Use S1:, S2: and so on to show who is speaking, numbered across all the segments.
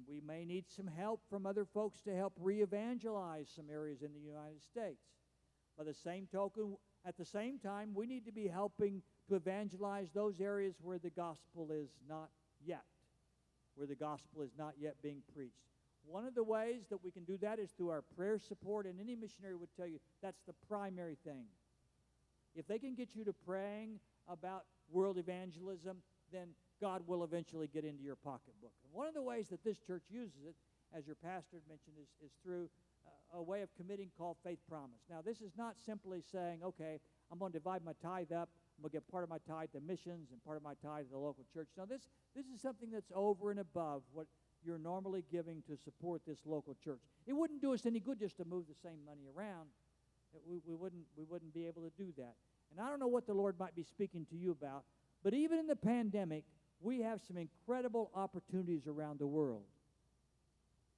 S1: we may need some help from other folks to help re-evangelize some areas in the United States. By the same token, at the same time, we need to be helping to evangelize those areas where the gospel is not yet, where the gospel is not yet being preached. One of the ways that we can do that is through our prayer support, and any missionary would tell you that's the primary thing. If they can get you to praying about world evangelism, then God will eventually get into your pocketbook. And one of the ways that this church uses it, as your pastor mentioned, is through a way of committing called faith promise. Now, this is not simply saying, okay, I'm going to divide my tithe up. I'm going to give part of my tithe to missions and part of my tithe to the local church. Now, this is something that's over and above what you're normally giving to support this local church. It wouldn't do us any good just to move the same money around. We wouldn't be able to do that. And I don't know what the Lord might be speaking to you about, but even in the pandemic, we have some incredible opportunities around the world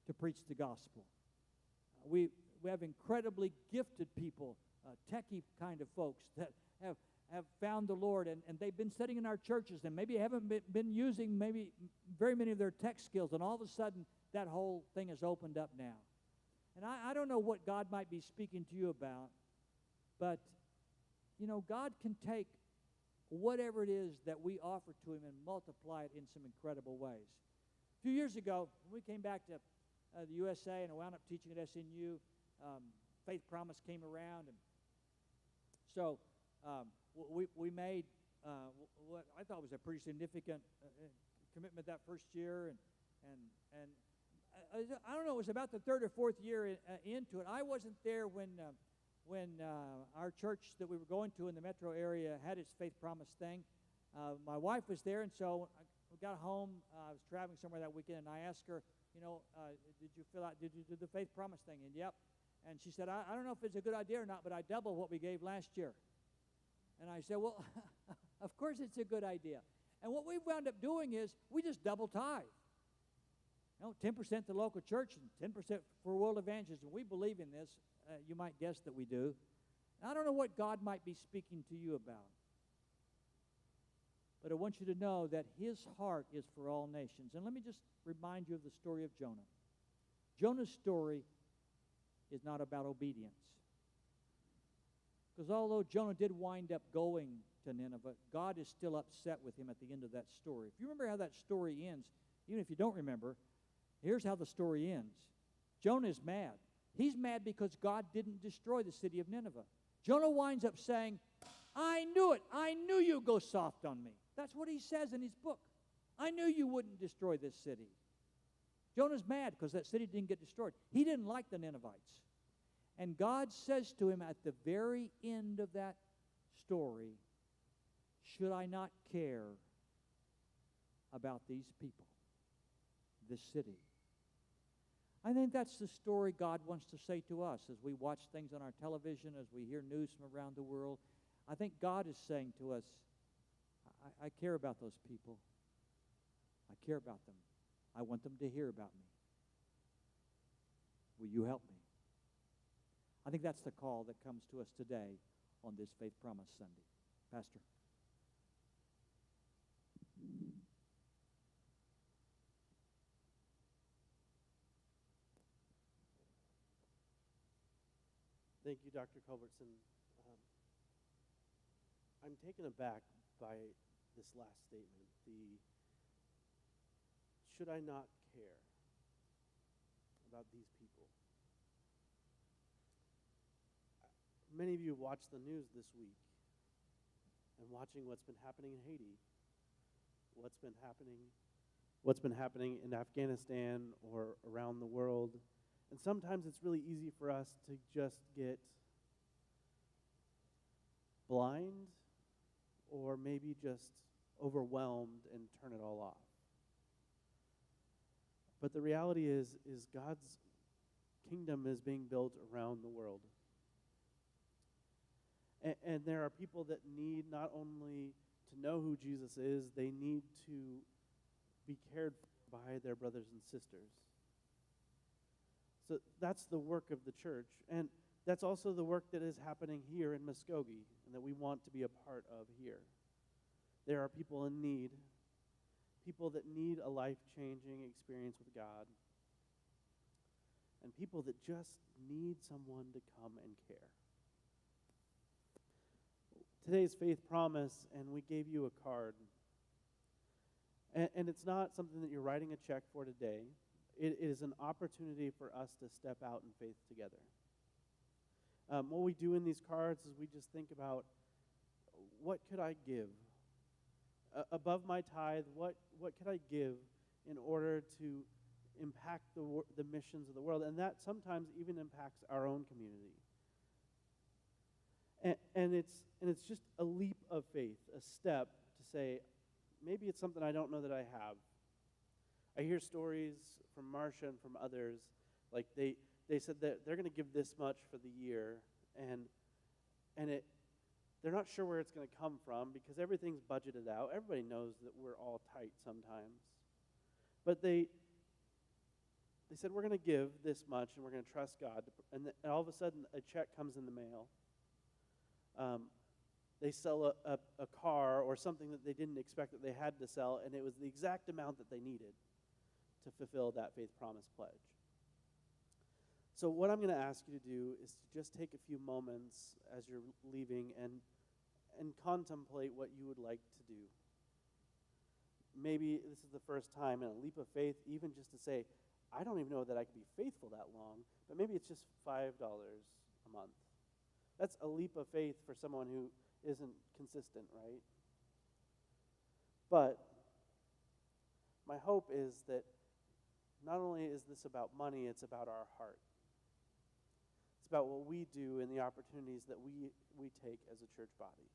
S1: to preach the gospel. We have incredibly gifted people, techie kind of folks that have found the Lord, and they've been sitting in our churches and maybe haven't been using maybe very many of their tech skills, and all of a sudden that whole thing has opened up now. And I don't know what God might be speaking to you about, but, you know, God can take whatever it is that we offer to Him and multiply it in some incredible ways. A few years ago, when we came back to the USA and I wound up teaching at SNU, Faith Promise came around, and so we made what I thought was a pretty significant commitment that first year, and I don't know, it was about the third or fourth year into it. I wasn't there when our church that we were going to in the metro area had its Faith Promise thing. My wife was there, and so I got home. I was traveling somewhere that weekend, and I asked her, did you do the Faith Promise thing? And yep. And she said, I don't know if it's a good idea or not, but I doubled what we gave last year. And I said, well, of course it's a good idea. And what we've wound up doing is we just double tithe. 10% to local church and 10% for world evangelism. We believe in this. You might guess that we do. And I don't know what God might be speaking to you about. But I want you to know that His heart is for all nations. And let me just remind you of the story of Jonah. Jonah's story is not about obedience. Because although Jonah did wind up going to Nineveh, God is still upset with him at the end of that story. If you remember how that story ends, even if you don't remember, here's how the story ends. Jonah is mad. He's mad because God didn't destroy the city of Nineveh. Jonah winds up saying, I knew it. I knew you'd go soft on me. That's what he says in his book. I knew you wouldn't destroy this city. Jonah's mad because that city didn't get destroyed. He didn't like the Ninevites. And God says to him at the very end of that story, should I not care about these people, this city? I think that's the story God wants to say to us as we watch things on our television, as we hear news from around the world. I think God is saying to us, I care about those people. I care about them. I want them to hear about me. Will you help me? I think that's the call that comes to us today on this Faith Promise Sunday. Pastor.
S2: Thank you, Dr. Culbertson. I'm taken aback by this last statement, should I not care about these people? Many of you have watched the news this week and watching what's been happening in Haiti, what's been happening in Afghanistan or around the world. And sometimes it's really easy for us to just get blind or maybe just overwhelmed and turn it all off. But the reality is God's kingdom is being built around the world. And there are people that need not only to know who Jesus is, they need to be cared for by their brothers and sisters. So that's the work of the church. And that's also the work that is happening here in Muskogee and that we want to be a part of here. There are people in need. people that need a life-changing experience with God, and people that just need someone to come and care. Today's faith promise, and we gave you a card. And it's not something that you're writing a check for today. It is an opportunity for us to step out in faith together. What we do in these cards is we just think about, what could I give? Above my tithe, what could I give in order to impact the missions of the world? And that sometimes even impacts our own community. And it's just a leap of faith, a step to say, maybe it's something I don't know that I have. I hear stories from Marcia and from others, like they said that they're going to give this much for the year, and they're not sure where it's going to come from because everything's budgeted out. Everybody knows that we're all tight sometimes. But they said, we're going to give this much, and we're going to trust God. And all of a sudden, a check comes in the mail. They sell a car or something that they didn't expect that they had to sell, and it was the exact amount that they needed to fulfill that faith promise pledge. So what I'm going to ask you to do is to just take a few moments as you're leaving and contemplate what you would like to do. Maybe this is the first time in a leap of faith, even just to say, I don't even know that I could be faithful that long, but maybe it's just $5 a month. That's a leap of faith for someone who isn't consistent, right? But my hope is that not only is this about money, it's about our heart. It's about what we do and the opportunities that we take as a church body.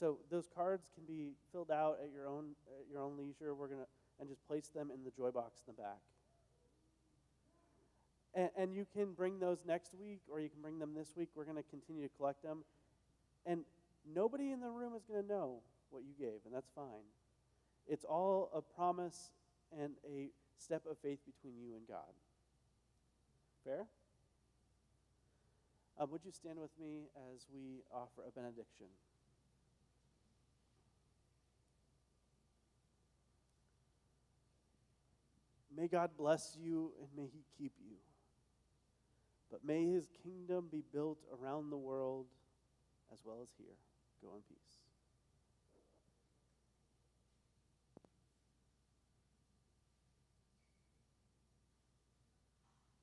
S2: So those cards can be filled out at your own leisure. And just place them in the joy box in the back. And you can bring those next week, or you can bring them this week. We're going to continue to collect them. And nobody in the room is going to know what you gave, and that's fine. It's all a promise and a step of faith between you and God. Fair? Would you stand with me as we offer a benediction? May God bless you and may he keep you. But may his kingdom be built around the world as well as here. Go in peace.